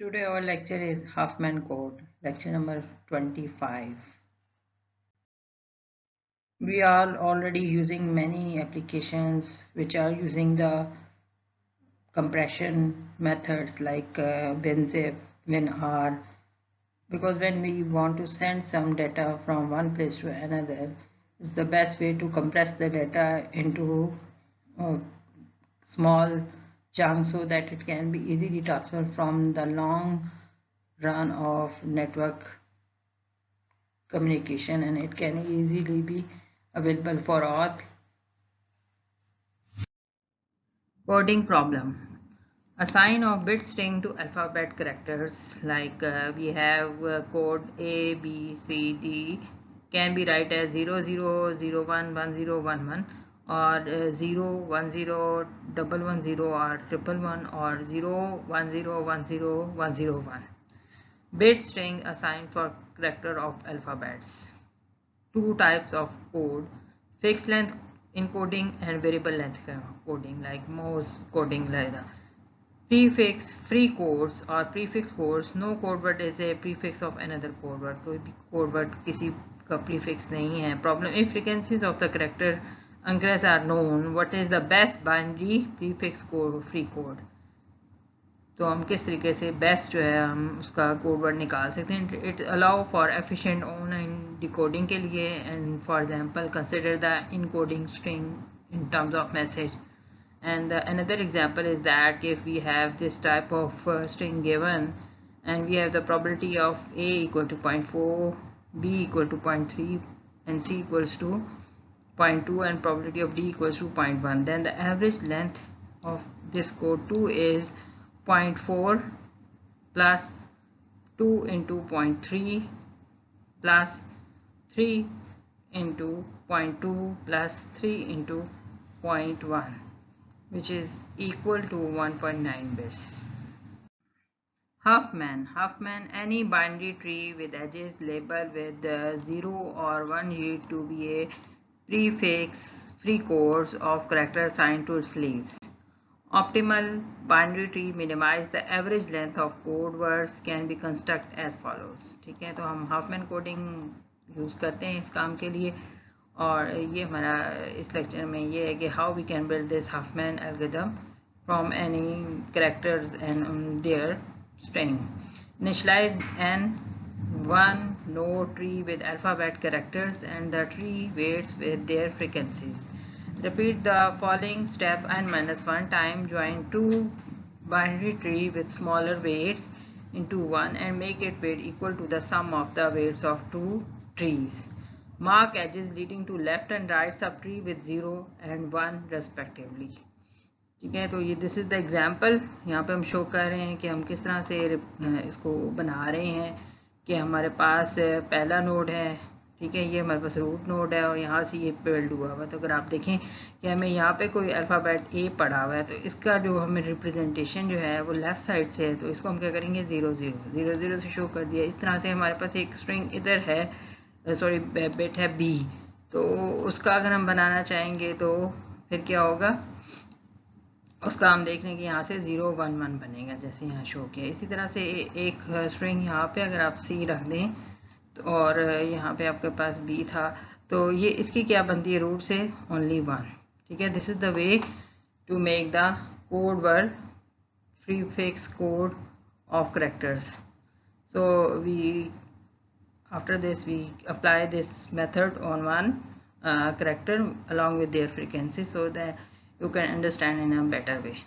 Today our lecture is Huffman code, lecture number 25. We are already using many applications which are using the compression methods like WinZip, WinR, because when we want to send some data from one place to another, it's the best way to compress the data into small chunks so that it can be easily transferred from the long run of network communication, and it can easily be available for all. Coding problem. Assign of bit string to alphabet characters like we have code A, B, C, D can be write as 0, 0, 0, 1, 1, 0, 1, 1 or 0, 1, 0, 1, 0 or 1, 1 or 0, 1, 0, 1, 0, 1, 0, 1. Bit string assigned for character of alphabets. Two types of code: fixed length encoding and variable length coding like Morse coding like that. Prefix free codes or prefix codes. No code word is a prefix of another code word. कोई भी code word किसी का prefix नहीं है. Problem if frequencies of the character enclaves are known, what is the best binary prefix code free code? तो हम किस तरीके से बेस्ट जो है हम उसका कोड वर्ड निकाल सकते हैं. It allow for efficient online decoding के लिए and for example consider the encoding string in terms of message. And another example is that if we have this type of string given and we have the probability of a equal to 0.4, b equal to 0.3 and c equals to 0.2 and probability of d equals to 0.1, then the average length of this code 2 is 0.4 plus 2 into 0.3 plus 3 into 0.2 plus 3 into 0.1, which is equal to 1.9 bits. Huffman, any binary tree with edges labeled with 0 or 1 need to be a prefix free codes of character assigned to its leaves. Optimal binary tree minimize the average length of code words can be construct as follows. ठीक है, तो हम Huffman coding use करते हैं इस काम के लिए, और ये हमारा इस लेक्चर में ये है कि how we can build this Huffman algorithm from any characters and their string. Initialize an one node tree with alphabet characters and the tree weights with their frequencies. Repeat the following step n-1 time. Join two binary tree with smaller weights into one and make it weight equal to the sum of the weights of two trees. Mark edges leading to left and right subtree with 0 and 1 respectively. ठीक है, तो ये this is the example. यहाँ पे हम show कर रहे हैं कि हम किस तरह से इसको बना रहे हैं कि हमारे पास पहला नोड है, ठीक है, ये हमारे पास रूट नोड है और यहाँ से ये बिल्ड हुआ हुआ है. तो अगर आप देखें कि हमें यहाँ पे कोई अल्फ़ाबेट ए पड़ा हुआ है तो इसका जो हमें रिप्रेजेंटेशन जो है वो लेफ़्ट साइड से है, तो इसको हम क्या करेंगे 0 0 0 0 से शो कर दिया. इस तरह से हमारे पास एक स्ट्रिंग इधर है, सॉरी बिट है बी, तो उसका अगर हम बनाना चाहेंगे तो फिर क्या होगा, उसका हम देख लें कि यहाँ से 0 1 1 बनेगा जैसे यहाँ शो किया. इसी तरह से एक स्ट्रिंग यहाँ पे अगर आप सी रख दें तो और यहाँ पे आपके पास बी था, तो ये इसकी क्या बनती है रूट से ओनली 1. ठीक है, this is the way to make the code word prefix code of characters. So we after this we apply this method on one character along with their frequency so that you can understand in a better way.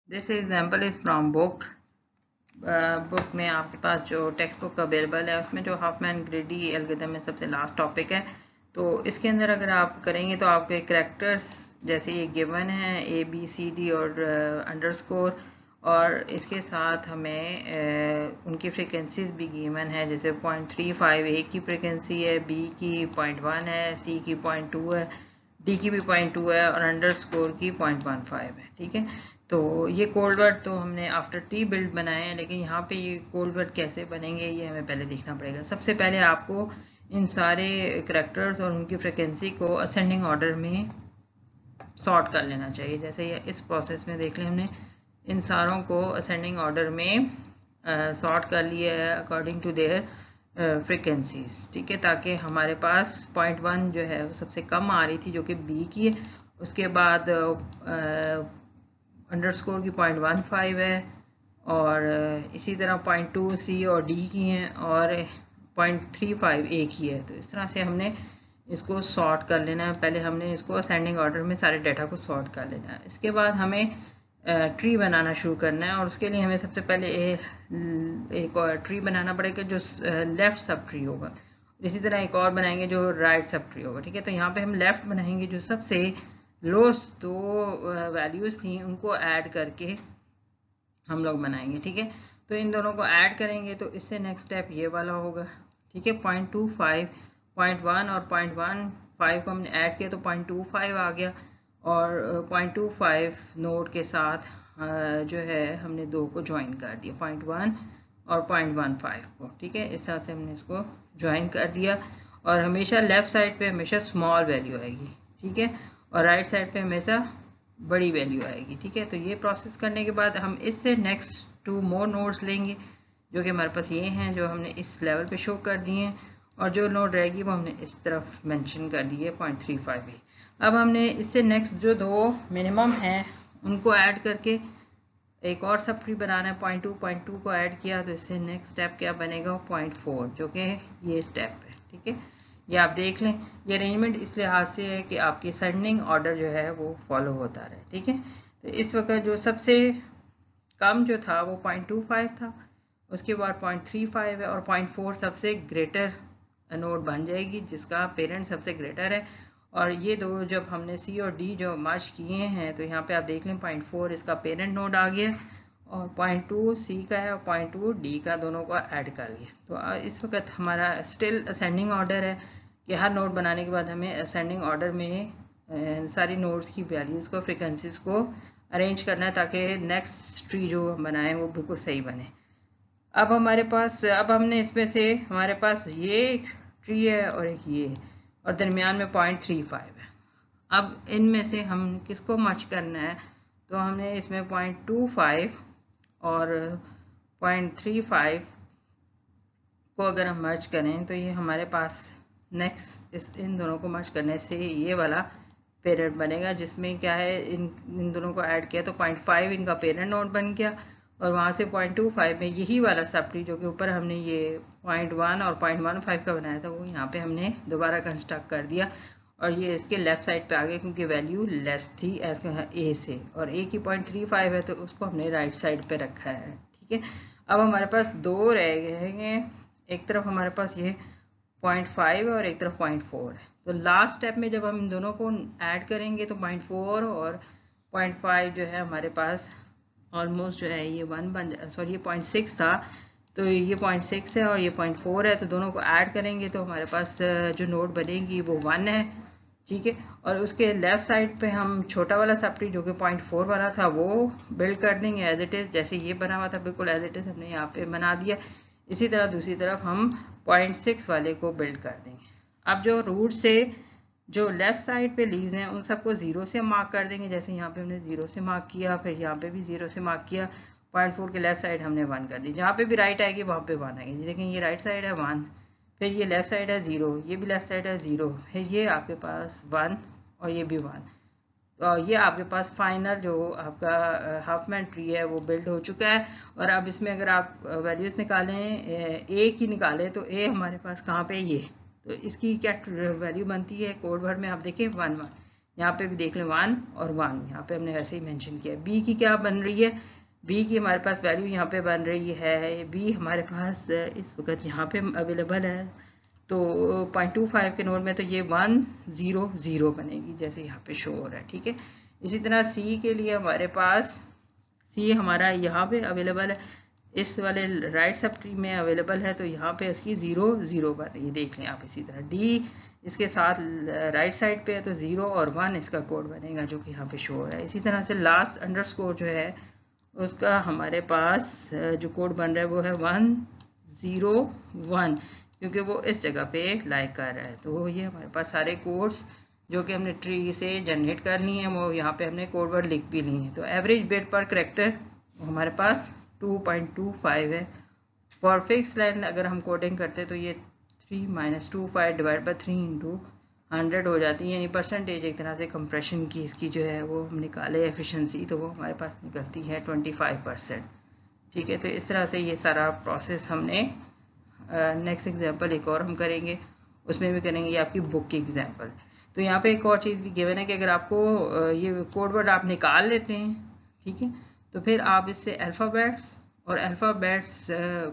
This example is from book. Book में आपके पास जो text book available है उसमें जो Hopman ग्रेडी algorithm में सबसे last topic है, तो इसके अंदर अगर आप करेंगे तो आपके करैक्टर्स जैसे ये गिवन है ए बी सी डी और अंडरस्कोर, और इसके साथ हमें उनकी फ्रिक्वेंसीज भी गिवन है, जैसे 0.35 ए की फ्रिक्वेंसी है, बी की 0.1 है, सी की 0.2 है, डी की भी 0.2 है और अंडरस्कोर की 0.15 है. ठीक है, तो ये कोड वर्ड तो हमने आफ्टर टी बिल्ड बनाए हैं, लेकिन यहाँ पे ये कोड वर्ड कैसे बनेंगे ये हमें पहले देखना पड़ेगा. सबसे पहले आपको इन सारे करैक्टर्स और उनकी फ्रिक्वेंसी को असेंडिंग ऑर्डर में सॉर्ट कर लेना चाहिए. जैसे इस प्रोसेस में देख लें हमने इन सारों को असेंडिंग ऑर्डर में सॉर्ट कर लिया है अकॉर्डिंग टू देयर फ्रिक्वेंसीज, ठीक है, ताकि हमारे पास 0.1 जो है वो सबसे कम आ रही थी जो कि बी की है, उसके बाद अंडरस्कोर की 0.15 है, और इसी तरह 0.2 सी और डी की हैं, और 0.35 ए की है। तो इस तरह से हमने इसको सॉर्ट कर लेना है। पहले हमने इसको असेंडिंग ऑर्डर में सारे डाटा को सॉर्ट कर लेना है। इसके बाद हमें ट्री बनाना शुरू करना है, और उसके लिए हमें सबसे पहले एक और ट्री बनाना पड़ेगा जो लेफ्ट सब ट्री होगा। इसी तरह एक और बनाएंगे जो राइट सब ट्री होगा, ठीक है। तो यहाँ पे हम लेफ्ट बनाएंगे, जो सबसे लोएस्ट दो वैल्यूज़ थी उनको ऐड करके हम लोग बनाएंगे, ठीक है। तो इन दोनों को ऐड करेंगे तो इससे नेक्स्ट स्टेप ये वाला होगा, ठीक है। 0.25, 0.1 और 0.15 को हमने ऐड किया तो 0.25 आ गया, और 0.25 नोड के साथ जो है हमने दो को ज्वाइन कर दिया, 0.1 और 0.15 को, ठीक है। इस तरह से हमने इसको ज्वाइन कर दिया, और हमेशा लेफ्ट साइड पे हमेशा स्मॉल वैल्यू आएगी, ठीक है, और राइट साइड पे हमेशा बड़ी वैल्यू आएगी, ठीक है। तो ये प्रोसेस करने के बाद हम इससे नेक्स्ट 2 मोर नोड्स लेंगे जो कि हमारे पास ये हैं, जो हमने इस लेवल पे शो कर दिए हैं, और जो नोड रहेगी वो हमने इस तरफ मेंशन कर दी है 0.35 भी। अब हमने इससे नेक्स्ट जो दो मिनिमम हैं उनको ऐड करके एक और सब ट्री बनाना है। 0.2 को ऐड किया तो इससे नेक्स्ट स्टेप क्या बनेगा, 0.4, जो कि ये स्टेप है, ठीक है। ये आप देख लें, ये अरेंजमेंट इस लिहाज से है कि आपकी असेंडिंग ऑर्डर जो है वो फॉलो होता रहे, ठीक है। तो इस वक्त जो सबसे कम जो था वो 0.25 था, उसके बाद 0.35 है, और 0.4 सबसे ग्रेटर नोड बन जाएगी जिसका पेरेंट सबसे ग्रेटर है। और ये दो जब हमने सी और डी जो मर्ज किए हैं तो यहाँ पे आप देख लें 0.4 इसका पेरेंट नोड आ गया, और 0.2 सी का है और 0.2 डी का, दोनों को ऐड कर लिया। तो इस वक्त हमारा स्टिल असेंडिंग ऑर्डर है कि हर नोड बनाने के बाद हमें असेंडिंग ऑर्डर में सारी नोड्स की वैल्यूज़ को, फ्रिक्वेंसीज को अरेंज करना है ताकि नेक्स्ट ट्री जो हम बनाएं वो बिल्कुल सही बने। अब हमारे पास, अब हमने इसमें से हमारे पास ये एक ट्री है और एक ये, और दरमियान में 0.35 है। अब इनमें से हम किसको मर्ज करना है, तो हमने इसमें 0.25 और 0.35 को अगर हम मर्ज करें तो ये हमारे पास नेक्स्ट इन दोनों को मर्ज करने से ये वाला पेरेंट बनेगा, जिसमें क्या है इन दोनों को ऐड किया तो 0.5 इनका पेरेंट नोड बन गया, और वहाँ से 0.25 में यही वाला सब ट्री जो कि ऊपर हमने ये 0.1 और 0.15 का बनाया था वो यहाँ पे हमने दोबारा कंस्ट्रक्ट कर दिया, और ये इसके लेफ्ट साइड पे आ गया क्योंकि वैल्यू लेस थी एज ए से, और ए की 0.35 है तो उसको हमने राइट साइड पे रखा है, ठीक है। अब हमारे पास दो रह गए हैं, एक तरफ हमारे पास ये 0.5 और एक तरफ 0.4 है। तो लास्ट स्टेप में जब हम इन दोनों को ऐड करेंगे तो 0.4 और 0.5 जो है हमारे पास ऑलमोस्ट जो है ये 1 बन, सॉरी ये 0.6 था, तो ये 0.6 है और ये 0.4 है, तो दोनों को ऐड करेंगे तो हमारे पास जो नोड बनेगी वो 1 है, ठीक है। और उसके लेफ्ट साइड पे हम छोटा वाला सब ट्री जो कि 0.4 वाला था वो बिल्ड कर देंगे एज इट इज़, जैसे ये बना हुआ था बिल्कुल एज इट इज़ हमने यहाँ पे बना दिया। इसी तरह दूसरी तरफ हम 0.6 वाले को बिल्ड कर देंगे। अब जो रूट से जो लेफ्ट साइड पे लीव्स हैं उन सबको 0 से मार्क कर देंगे, जैसे यहाँ पे हमने 0 से मार्क किया, फिर यहाँ पे भी 0 से मार्क किया। 0.4 के लेफ्ट साइड हमने 1 कर दी, जहाँ पे भी राइट आएगी वहाँ पे 1 आएगी। लेकिन ये राइट साइड है 1, फिर ये लेफ्ट साइड है 0, ये भी लेफ्ट साइड है 0, फिर ये आपके पास 1 और ये भी 1। तो ये आपके पास फाइनल जो आपका हाफ मैन ट्री है वो बिल्ड हो चुका है। और अब इसमें अगर आप वैल्यूज़ निकालें, ए की निकालें तो ए हमारे पास कहाँ पे, ये, तो इसकी क्या वैल्यू बनती है कोड वर्ड में आप देखें 1 1, यहाँ पे भी देख लें 1 और 1, यहाँ पे हमने वैसे ही मेंशन किया। बी की क्या बन रही है, बी की हमारे पास वैल्यू यहाँ पे बन रही है, बी हमारे पास इस वक्त यहाँ पे अवेलेबल है, तो 0.25 के नोड में तो ये 1 0 0 बनेगी जैसे यहाँ पे शो हो रहा है, ठीक है। इसी तरह सी के लिए हमारे पास, सी हमारा यहाँ पे अवेलेबल है, इस वाले राइट सब ट्री में अवेलेबल है, तो यहाँ पे इसकी 0 0 बन रही है, देख लें आप। इसी तरह डी इसके साथ राइट साइड पे है तो 0 और 1 इसका कोड बनेगा जो कि यहाँ पे शो हो रहा है। इसी तरह से लास्ट अंडरस्कोर जो है उसका हमारे पास जो कोड बन रहा है वो है 1 0 1, क्योंकि वो इस जगह पे लाइक कर रहा है। तो ये हमारे पास सारे कोड्स जो कि हमने ट्री से जनरेट कर लिए हैं वो यहाँ पे हमने कोड वर्ड लिख भी लिए हैं। तो एवरेज बिट पर करेक्टर हमारे पास 2.25 है। फॉर फिक्स लेंथ अगर हम कोडिंग करते तो ये 3 - 25 डिवाइड बाई 3 इंटू 100 हो जाती है, यानी परसेंटेज एक तरह से कंप्रेशन की इसकी जो है वो हम निकाले एफिशिएंसी, तो वो हमारे पास निकलती है 25%। ठीक है, तो इस तरह से ये सारा प्रोसेस हमने नेक्स्ट एग्जांपल एक और हम करेंगे, उसमें भी करेंगे, ये आपकी बुक की एग्जांपल। तो यहाँ पे एक और चीज़ भी गिवन है कि अगर आपको ये कोड वर्ड आप निकाल लेते हैं, ठीक है, तो फिर आप इससे अल्फ़ाबेट्स और अल्फ़ाबेट्स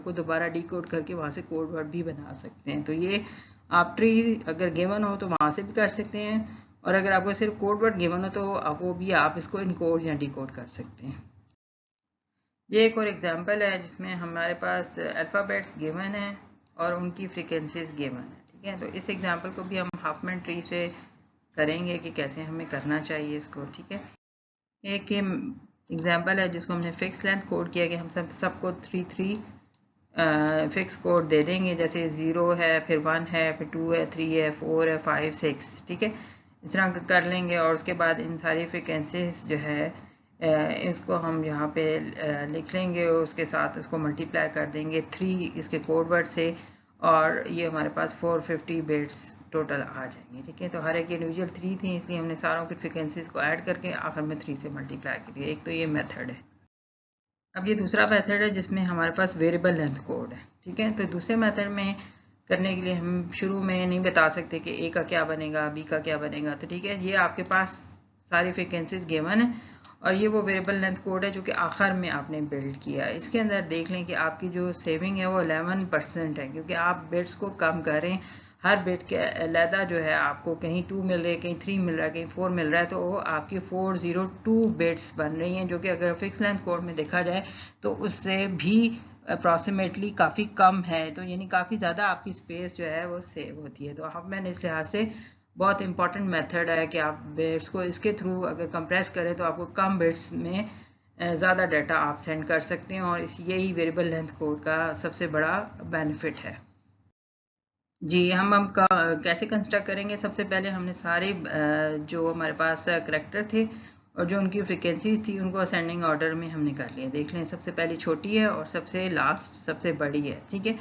को दोबारा डिकोड करके वहाँ से कोड वर्ड भी बना सकते हैं। तो ये आप ट्री अगर गिवन हो तो वहाँ से भी कर सकते हैं, और अगर आपको सिर्फ कोड वर्ड गिवन हो तो वो भी आप इसको इनकोड या डिकोड कर सकते हैं। ये एक और एग्जांपल है जिसमें हमारे पास अल्फ़ाबेट्स गिवन है और उनकी फ्रीक्वेंसीज गिवन है। ठीक है, तो इस एग्जांपल को भी हम हाफमैन ट्री से करेंगे कि कैसे हमें करना चाहिए इसको। ठीक है, एक एग्जांपल है जिसको हमने फिक्स लेंथ कोड किया कि हम सबको 3 फिक्स कोड दे देंगे, जैसे 0 है, फिर 1 है, फिर 2 है, 3 है, 4 है, 5, 6। ठीक है, इस तरह कर लेंगे और उसके बाद इन सारी फ्रिक्वेंसीज जो है इसको हम यहाँ पे लिख लेंगे और उसके साथ इसको मल्टीप्लाई कर देंगे 3 इसके कोड वर्ड से, और ये हमारे पास 450 बिट्स टोटल आ जाएंगे। ठीक है, तो हर एक इंडिविजुअल 3 थी, इसलिए हमने सारों की फ्रिक्वेंसीज को ऐड करके आखिर में 3 से मल्टीप्लाई किया। एक तो ये मेथड है। अब ये दूसरा मेथड है जिसमें हमारे पास वेरिएबल लेंथ कोड है। ठीक है, तो दूसरे मेथड में करने के लिए हम शुरू में नहीं बता सकते कि ए का क्या बनेगा, बी का क्या बनेगा। तो ठीक है, ये आपके पास सारी फ्रिक्वेंसीज गिवन है और ये वो वेरिएबल लेंथ कोड है जो कि आखिर में आपने बिल्ड किया। इसके अंदर देख लें कि आपकी जो सेविंग है वो 11% है, क्योंकि आप बिट्स को कम करें, हर बिट के अलहदा जो है आपको कहीं 2 मिल रही है, कहीं 3 मिल रहा है, कहीं 4 मिल रहा है, तो वो आपकी 402 बिट्स बन रही हैं, जो कि अगर फिक्स लेंथ कोड में देखा जाए तो उससे भी अप्रॉक्सीमेटली काफ़ी कम है। तो यानी काफ़ी ज़्यादा आपकी स्पेस जो है वो सेव होती है। तो हम मैंने इस लिहाज से बहुत इंपॉर्टेंट मेथड है कि आप बिट्स को इसके थ्रू अगर कंप्रेस करें तो आपको कम बिट्स में ज़्यादा डाटा आप सेंड कर सकते हैं, और यही वेरिएबल लेंथ कोड का सबसे बड़ा बेनिफिट है। जी, हम कैसे कंस्ट्रक्ट करेंगे। सबसे पहले हमने सारे जो हमारे पास करैक्टर थे और जो उनकी फ्रिक्वेंसीज थी उनको असेंडिंग ऑर्डर में हमने कर लिया। देख लें, सबसे पहले छोटी है और सबसे लास्ट सबसे बड़ी है। ठीक है,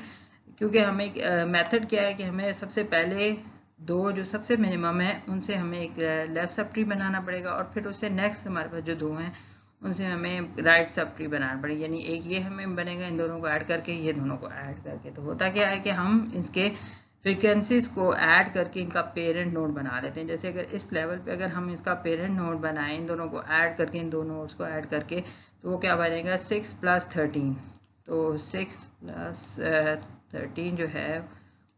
क्योंकि हमें मेथड क्या है कि हमें सबसे पहले दो जो सबसे मिनिमम है उनसे हमें एक लेफ्ट सब ट्री बनाना पड़ेगा, और फिर उससे नेक्स्ट हमारे पास जो दो हैं उनसे हमें राइट सब ट्री बनाना पड़ेगा। यानी एक ये हमें बनेगा इन दोनों को ऐड करके, ये दोनों को ऐड करके। तो होता क्या है कि हम इसके फ्रिक्वेंसीज को ऐड करके इनका पेरेंट नोड बना लेते हैं। जैसे अगर इस लेवल पे अगर हम इसका पेरेंट नोड बनाएं, इन दोनों को ऐड करके, इन दो नोड्स को ऐड करके, तो वो क्या बनेगा 6 + 13। तो 6 + 13 जो है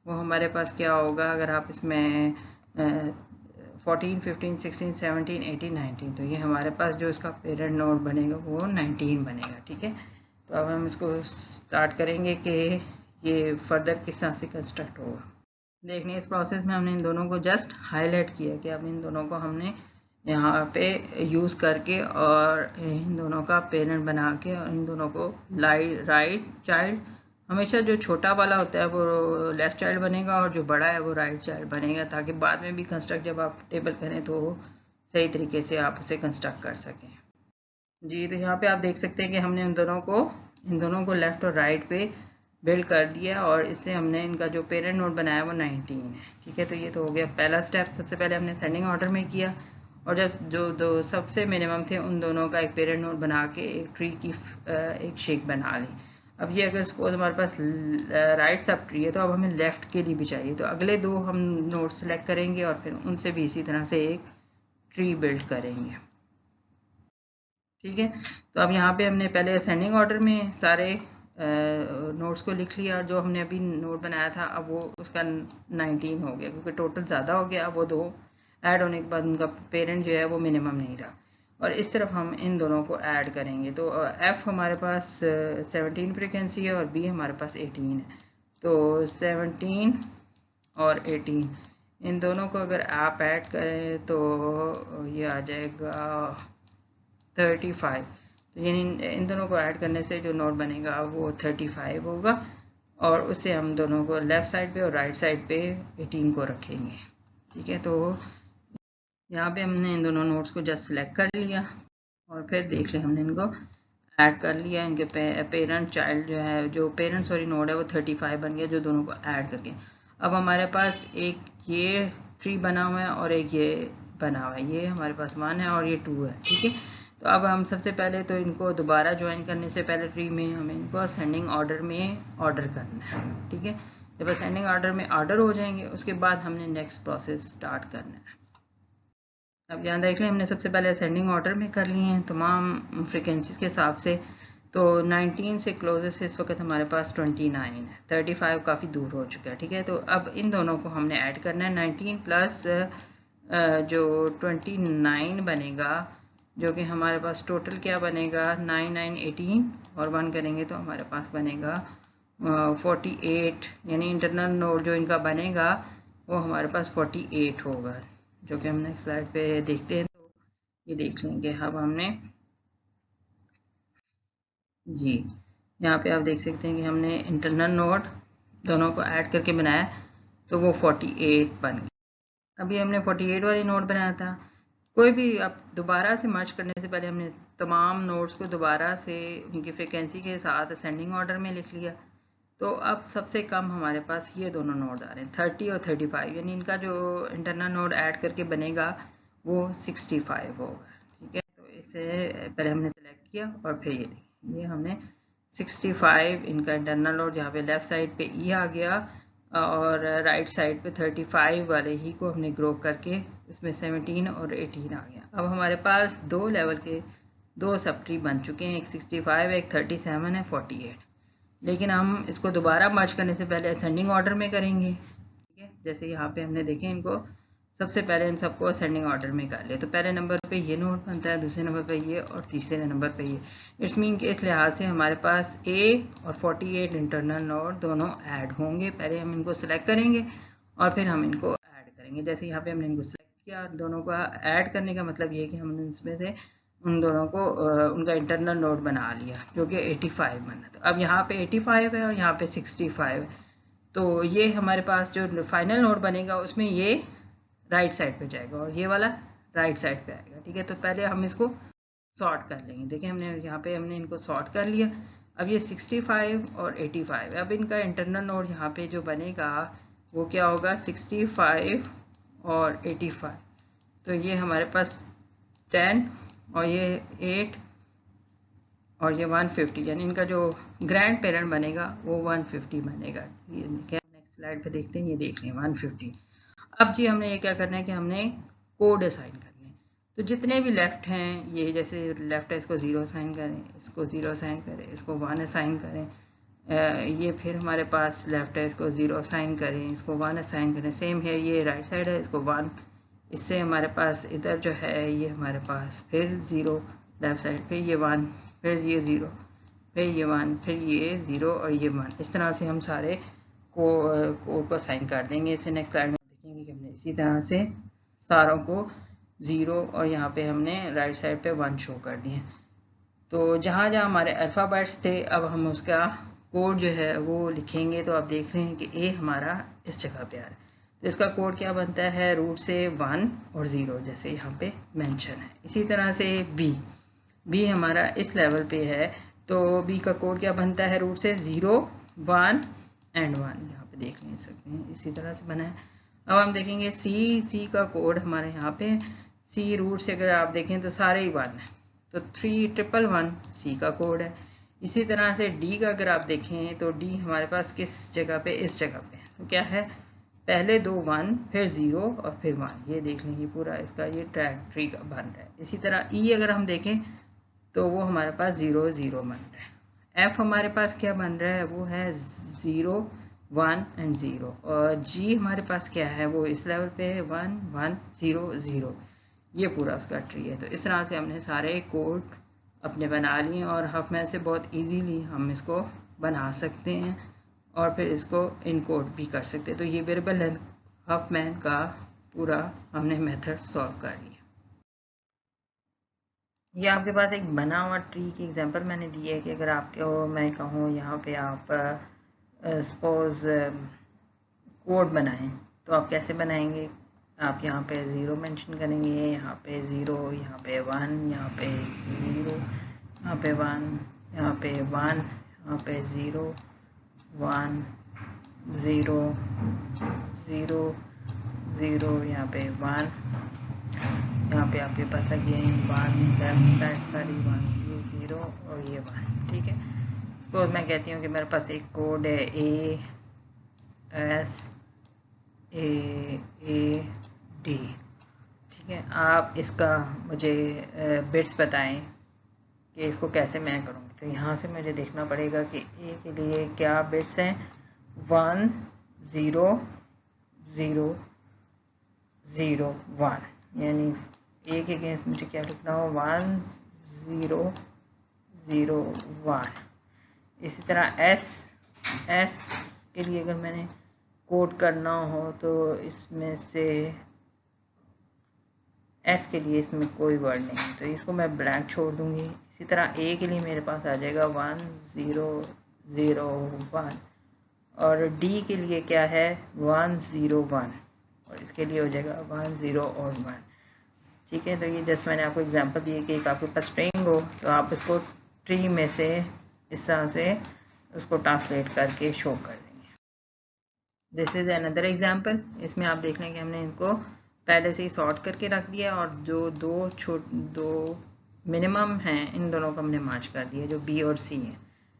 वो हमारे पास क्या होगा, अगर आप इसमें 14, 15, 16, 17, 18, 19, तो ये हमारे पास जो इसका पेरेंट नोड बनेगा वो 19 बनेगा। ठीक है, तो अब हम इसको स्टार्ट करेंगे कि ये फर्दर किस तरह से कंस्ट्रक्ट होगा। देखने इस प्रोसेस में हमने इन दोनों को जस्ट हाईलाइट किया कि अब इन दोनों को हमने यहाँ पे यूज़ करके और इन दोनों का पेरेंट बना के और इन दोनों को राइट चाइल्ड, हमेशा जो छोटा वाला होता है वो लेफ्ट चाइल्ड बनेगा और जो बड़ा है वो राइट चाइल्ड बनेगा, ताकि बाद में भी कंस्ट्रक्ट जब आप टेबल करें तो सही तरीके से आप उसे कंस्ट्रक्ट कर सकें। जी, तो यहाँ पे आप देख सकते हैं कि हमने इन दोनों को लेफ्ट और राइट पे बिल्ड कर दिया, और इससे हमने इनका जो पेरेंट नोड बनाया वो 19 है। ठीक है, तो ये तो हो गया पहला स्टेप। सबसे पहले हमने असेंडिंग ऑर्डर में किया, और जब जो दो सबसे मिनिमम थे उन दोनों का एक पेरेंट नोड बना के एक ट्री की एक शेक बना ली। अब ये अगर सपोज हमारे पास राइट सब ट्री है तो अब हमें लेफ्ट के लिए भी चाहिए, तो अगले दो हम नोड सेलेक्ट करेंगे और फिर उनसे भी इसी तरह से एक ट्री बिल्ड करेंगे। ठीक है, तो अब यहाँ पे हमने पहले असेंडिंग ऑर्डर में सारे नोट्स को लिख लिया, जो हमने अभी नोट बनाया था अब वो उसका 19 हो गया, क्योंकि टोटल ज़्यादा हो गया। अब वो दो ऐड होने के बाद उनका पेरेंट जो है वो मिनिमम नहीं रहा, और इस तरफ हम इन दोनों को ऐड करेंगे। तो एफ़ हमारे पास 17 फ्रिक्वेंसी है और बी हमारे पास 18 है। तो 17 और 18 इन दोनों को अगर आप ऐड करें तो ये आ जाएगा 35। तो यानी इन दोनों को ऐड करने से जो नोड बनेगा वो 35 होगा, और उससे हम दोनों को लेफ़्ट साइड पे और राइट साइड पे 18 को रखेंगे। ठीक है, तो यहाँ पे हमने इन दोनों नोड्स को जस्ट सिलेक्ट कर लिया और फिर देख लें हमने इनको ऐड कर लिया इनके पेरेंट चाइल्ड जो है, जो पेरेंट सॉरी नोड है वो 35 बन गया, जो दोनों को ऐड करके। अब हमारे पास एक ये ट्री बना हुआ है और एक ये बना हुआ है, ये हमारे पास 1 है और ये 2 है, ठीक है। तो अब हम सबसे पहले तो इनको दोबारा ज्वाइन करने से पहले ट्री में हमें इनको असेंडिंग ऑर्डर में ऑर्डर करना है, ठीक है। जब असेंडिंग ऑर्डर में ऑर्डर हो जाएंगे उसके बाद हमने नेक्स्ट प्रोसेस स्टार्ट करना है। अब यहाँ देख लें, हमने सबसे पहले असेंडिंग ऑर्डर में कर लिए हैं तमाम फ्रिक्वेंसीज के हिसाब से। तो 19 से क्लोजेस्ट इस वक्त हमारे पास 29 है, 35 काफ़ी दूर हो चुका है, ठीक है। तो अब इन दोनों को हमने ऐड करना है, 19 प्लस जो 29 बनेगा, जो कि हमारे पास टोटल क्या बनेगा 9 9 18 और 1 करेंगे तो हमारे पास बनेगा 48, यानी इंटरनल नोड जो इनका बनेगा वो हमारे पास 48 होगा, जो कि हमने स्लाइड पे देखते हैं तो ये देख लेंगे। अब हमने जी यहाँ पे आप देख सकते हैं कि हमने इंटरनल नोड दोनों को ऐड करके बनाया तो वो 48 बन गया। अभी हमने 48 वाली नोड बनाया था। कोई भी अब दोबारा से मर्ज करने से पहले हमने तमाम नोड्स को दोबारा से उनकी फ्रिक्वेंसी के साथ असेंडिंग ऑर्डर में लिख लिया। तो अब सबसे कम हमारे पास ये दोनों नोड आ रहे हैं 30 और 35, यानी इनका जो इंटरनल नोड ऐड करके बनेगा वो 65 होगा, ठीक है। तो इसे पहले हमने सेलेक्ट किया और फिर ये देखिए, ये हमने 65 इनका इंटरनल नोड, जहाँ पे लेफ्ट साइड पे ई आ गया और राइट साइड पे 35 वाले ही को हमने ग्रो करके इसमें 17 और 18 आ गया। अब हमारे पास दो लेवल के दो सब ट्री बन चुके हैं, एक 65 एक 37 है 48। लेकिन हम इसको दोबारा मर्ज करने से पहले असेंडिंग ऑर्डर में करेंगे, ठीक है। जैसे यहाँ पे हमने देखें, इनको सबसे पहले इन सबको असेंडिंग ऑर्डर में कर लिया। तो पहले नंबर पे ये नोड बनता है, दूसरे नंबर पे ये और तीसरे नंबर पे ये। इट्स मीन के इस लिहाज से हमारे पास ए और 48 इंटरनल नोड दोनों ऐड होंगे। पहले हम इनको सेलेक्ट करेंगे और फिर हम इनको ऐड करेंगे। जैसे यहाँ पे हमने इनको सेलेक्ट किया, दोनों को ऐड करने का मतलब ये है कि हमने इसमें से उन दोनों को उनका इंटरनल नोड बना लिया, जो कि 85 बना। तो अब यहाँ पे 85 है और यहाँ पे 65 है। तो ये हमारे पास जो फाइनल नोड बनेगा उसमें ये राइट साइड पे जाएगा और ये वाला राइट साइड पे आएगा, ठीक है। तो पहले हम इसको सॉर्ट कर लेंगे। देखिए हमने यहाँ पे हमने इनको सॉर्ट कर लिया। अब ये 65 और 85 है। अब इनका इंटरनल नोड यहाँ पे जो बनेगा वो क्या होगा 65 और 85। तो ये हमारे पास 10 और ये 8 और ये 150, यानी इनका जो ग्रैंड पेरेंट बनेगा वो 150 बनेगा। ये नेक्स्ट स्लाइड पे देखते हैं, ये देख लें 150। अब जी हमने ये क्या करना है कि हमने कोड असाइन करने हैं। तो जितने भी लेफ्ट हैं, ये जैसे लेफ्ट है इसको 0 असाइन करें, इसको 0 असाइन करें, इसको 1 असाइन करें। ये फिर हमारे पास लेफ्ट है, इसको 0 असाइन करें, इसको 1 असाइन करें। सेम है, ये राइट साइड है, इसको 1। इससे हमारे पास इधर जो है ये हमारे पास फिर 0 लेफ्ट साइड, फिर ये 1, फिर ये 0, फिर ये 1, फिर ये 0 और ये 1। इस तरह से हम सारे कोड को असाइन कर देंगे। इससे नेक्स्ट स्लाइड में देखेंगे कि हमने इसी तरह से सारों को 0 और यहाँ पे हमने राइट साइड पे 1 शो कर दिए। तो जहाँ जहाँ हमारे अल्फ़ाबेट्स थे, अब हम उसका कोड जो है वो लिखेंगे। तो आप देख रहे हैं कि ए हमारा इस जगह पे आ रहा है। तो इसका कोड क्या बनता है, रूट से 1 और 0, जैसे यहाँ पे मेंशन है। इसी तरह से बी हमारा इस लेवल पे है, तो बी का कोड क्या बनता है, रूट से 0 1 एंड 1। यहाँ पे देख ले सकते हैं इसी तरह से बना है। अब हम देखेंगे सी का कोड हमारे यहाँ पे सी रूट से अगर आप देखें तो सारे ही 1 है, तो 3111 सी का कोड है। इसी तरह से डी का अगर आप देखें तो डी हमारे पास किस जगह पे, इस जगह पे। तो क्या है, पहले 2 1 फिर 0 और फिर 1। ये देख लें, ये पूरा इसका ये ट्री का बन रहा है। इसी तरह ई अगर हम देखें तो वो हमारे पास 0 0 बन रहा है। एफ हमारे पास क्या बन रहा है, वो है 0 1 एंड 0। और जी हमारे पास क्या है, वो इस लेवल पे है 1 1 0 0। ये पूरा उसका ट्री है। तो इस तरह से हमने सारे कोड अपने बना लिए और हफमैन से बहुत इजीली हम इसको बना सकते हैं और फिर इसको इनकोड भी कर सकते हैं। तो ये वेरिएबल लेंथ हफमैन का पूरा हमने मेथड सॉल्व कर लिया। ये आपके पास एक बना हुआ ट्री की एग्जांपल मैंने दी है कि अगर आपको मैं कहूँ यहाँ पे आप सपोज कोड बनाएं तो आप कैसे बनाएंगे। आप यहाँ पे 0 मेंशन करेंगे, यहाँ पे 0, यहाँ पे 1, यहाँ पे 0, यहाँ पे 1, यहाँ पे 1, यहाँ पे 0 1 0 0 0, यहाँ पे 1, यहाँ पे आपके पास अगेन 1 लेफ्ट साइड सारी 1, ये 0 और ये 1। ठीक है, सपोज मैं कहती हूँ कि मेरे पास एक कोड है ASAAD। ठीक है, आप इसका मुझे बिट्स बताएं कि इसको कैसे मैं करूँगी। तो यहाँ से मुझे देखना पड़ेगा कि ए के लिए क्या बिट्स हैं, 1 0 0 0 1, यानी ए के अगेंस्ट मुझे क्या लिखना हो, 1 0 0 1। इसी तरह एस के लिए अगर मैंने कोड करना हो तो इसमें से एस के लिए इसमें कोई वर्ड नहीं है, तो इसको मैं ब्लैंक छोड़ दूंगी। इसी तरह ए के लिए मेरे पास आ जाएगा 1 0 0 1, और डी के लिए क्या है 1 0 1, और इसके लिए हो जाएगा 1 0 और 1। ठीक है, तो ये जस्ट मैंने आपको एग्जांपल दिए कि एक आपके पास स्ट्रिंग हो तो आप इसको ट्री में से इस तरह से उसको ट्रांसलेट करके शो कर देंगे। This is another example. इसमें आप देख लें कि हमने इनको पहले से ही सॉर्ट करके रख दिया, और जो दो मिनिमम हैं इन दोनों को हमने मर्ज कर दिया, जो बी और सी है।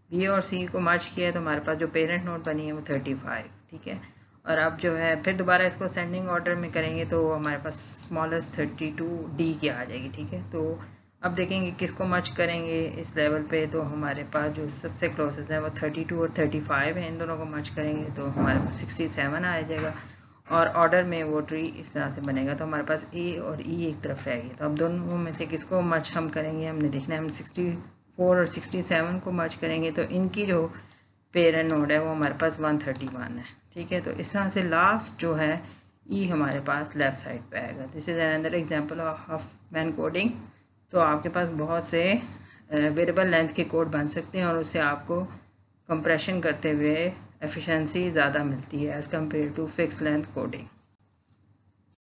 बी और सी को मर्ज किया तो हमारे पास जो पेरेंट नोड बनी है वो 35। ठीक है, और अब जो है फिर दोबारा इसको असेंडिंग ऑर्डर में करेंगे तो हमारे पास स्मॉलेस्ट 32 डी की आ जाएगी। ठीक है, तो अब देखेंगे किसको मर्ज करेंगे इस लेवल पे, तो हमारे पास जो सबसे क्लोजेस्ट है वो 32 और 35 है। इन दोनों को मर्ज करेंगे तो हमारे पास 67 आ जाएगा, और ऑर्डर में वो ट्री इस तरह से बनेगा। तो हमारे पास ए और ई एक तरफ रहेगी। तो अब दोनों में से किसको मर्ज हम करेंगे, हमने देखना है। हम 64 और 67 को मर्ज करेंगे तो इनकी जो पेरेंट नोड है वो हमारे पास 131 है। ठीक है, तो इस तरह से लास्ट जो है ई हमारे पास लेफ्ट साइड पे आएगा। This is another example of man coding. तो आपके पास बहुत से वेरिएबल लेंथ के कोड बन सकते हैं, और उससे आपको कंप्रेशन करते हुए एफिशिएंसी ज़्यादा मिलती है as compare to fix length coding.